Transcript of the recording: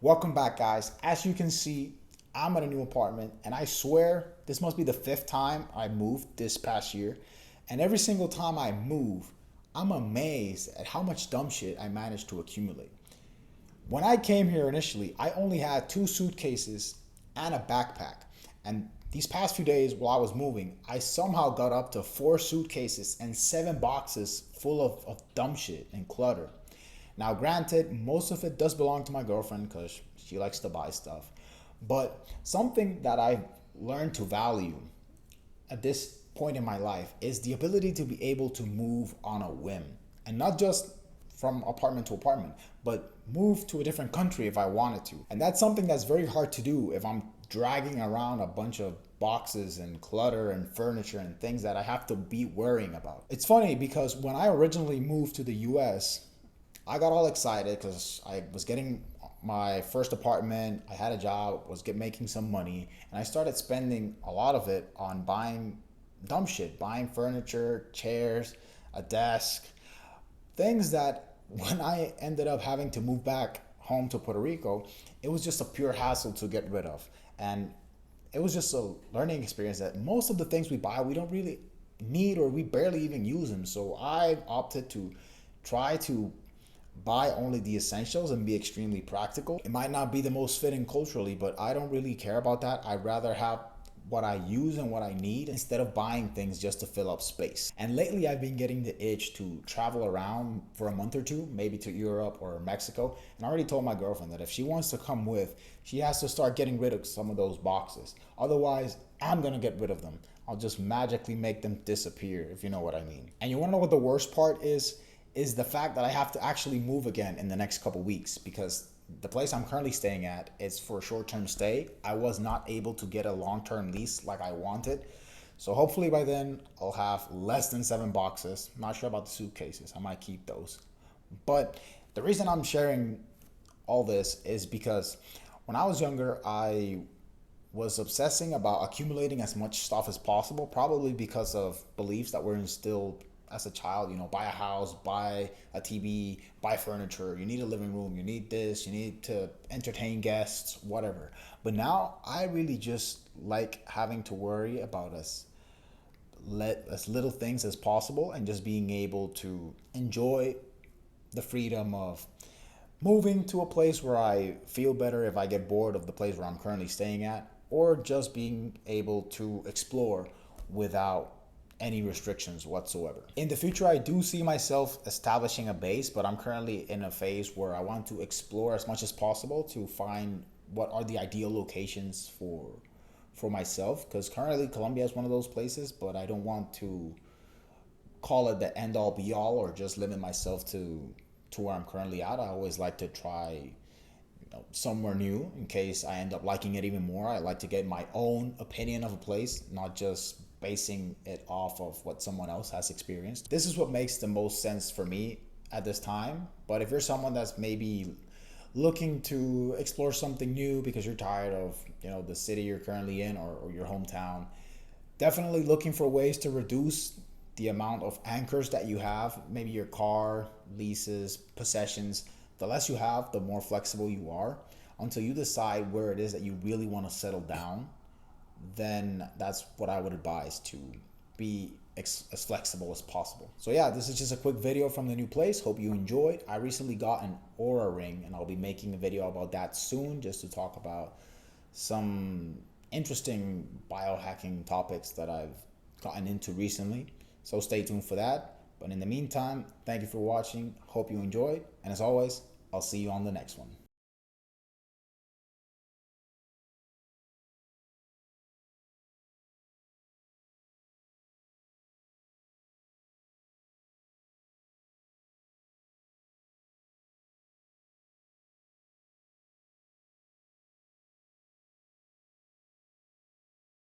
Welcome back, guys. As you can see, I'm at a new apartment, and I swear this must be the fifth time I moved this past year. And every single time I move, I'm amazed at how much dumb shit I managed to accumulate. When I came here initially, I only had two suitcases and a backpack. And these past few days while I was moving, I somehow got up to four suitcases and seven boxes full of dumb shit and clutter. Now, granted, most of it does belong to my girlfriend because she likes to buy stuff. But something that I've learned to value at this point in my life is the ability to be able to move on a whim. And not just from apartment to apartment, but move to a different country if I wanted to. And that's something that's very hard to do if I'm dragging around a bunch of boxes and clutter and furniture and things that I have to be worrying about. It's funny because when I originally moved to the US, I got all excited because I was getting my first apartment. I had a job, making some money, and I started spending a lot of it on buying dumb shit, buying furniture, chairs, a desk, things that when I ended up having to move back home to Puerto Rico, it was just a pure hassle to get rid of. And it was just a learning experience that most of the things we buy, we don't really need or we barely even use them. So I opted to try to buy only the essentials and be extremely practical. It might not be the most fitting culturally, but I don't really care about that. I'd rather have what I use and what I need instead of buying things just to fill up space. And lately I've been getting the itch to travel around for a month or two, maybe to Europe or Mexico. And I already told my girlfriend that if she wants to come with, she has to start getting rid of some of those boxes. Otherwise, I'm gonna get rid of them. I'll just magically make them disappear, if you know what I mean. And you wanna know what the worst part is the fact that I have to actually move again in the next couple weeks because the place I'm currently staying at is for a short-term stay. I was not able to get a long-term lease like I wanted. So hopefully by then I'll have less than seven boxes. Not sure about the suitcases. I might keep those. But the reason I'm sharing all this is because when I was younger, I was obsessing about accumulating as much stuff as possible, probably because of beliefs that were instilled as a child. Buy a house, buy a TV, buy furniture, you need a living room, you need this, you need to entertain guests, whatever. But now I really just like having to worry about as little things as possible and just being able to enjoy the freedom of moving to a place where I feel better if I get bored of the place where I'm currently staying at, or just being able to explore without any restrictions whatsoever. In the future, I do see myself establishing a base, but I'm currently in a phase where I want to explore as much as possible to find what are the ideal locations for myself, because currently Colombia is one of those places, but I don't want to call it the end all be all or just limit myself to where I'm currently at. I always like to try somewhere new in case I end up liking it even more. I like to get my own opinion of a place, not just basing it off of what someone else has experienced. This is what makes the most sense for me at this time. But if you're someone that's maybe looking to explore something new because you're tired of the city you're currently in or your hometown, definitely looking for ways to reduce the amount of anchors that you have, maybe your car, leases, possessions. The less you have, the more flexible you are until you decide where it is that you really want to settle down. Then that's what I would advise, to be as flexible as possible. So yeah, this is just a quick video from the new place. Hope you enjoyed. I recently got an Aura ring and I'll be making a video about that soon, just to talk about some interesting biohacking topics that I've gotten into recently. So stay tuned for that. But in the meantime, thank you for watching. Hope you enjoyed. And as always, I'll see you on the next one.